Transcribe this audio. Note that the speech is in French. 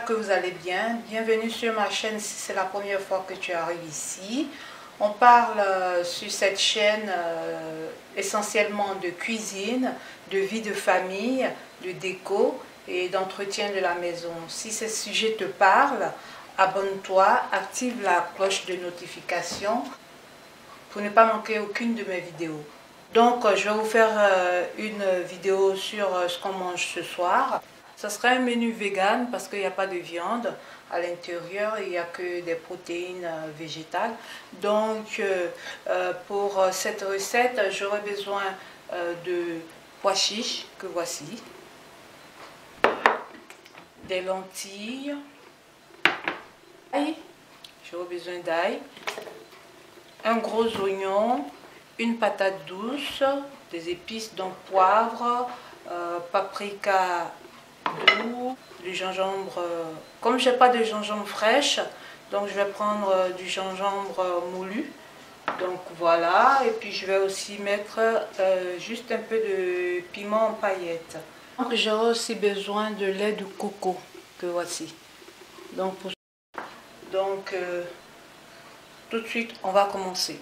que vous allez bien. Bienvenue sur ma chaîne si c'est la première fois que tu arrives ici. On parle sur cette chaîne essentiellement de cuisine, de vie de famille, de déco et d'entretien de la maison. Si ces sujets te parlent, abonne-toi, active la cloche de notification pour ne pas manquer aucune de mes vidéos. Donc je vais vous faire une vidéo sur ce qu'on mange ce soir. Ça sera un menu vegan parce qu'il n'y a pas de viande à l'intérieur, il n'y a que des protéines végétales. Donc pour cette recette, j'aurai besoin de pois chiches que voici, des lentilles, j'aurai besoin d'ail, un gros oignon, une patate douce, des épices, donc poivre, paprika doux, du gingembre. Comme je n'ai pas de gingembre fraîche, donc je vais prendre du gingembre moulu. Donc voilà, et puis je vais aussi mettre juste un peu de piment en paillettes. Donc j'aurai aussi besoin de lait de coco que voici. Donc tout de suite, on va commencer.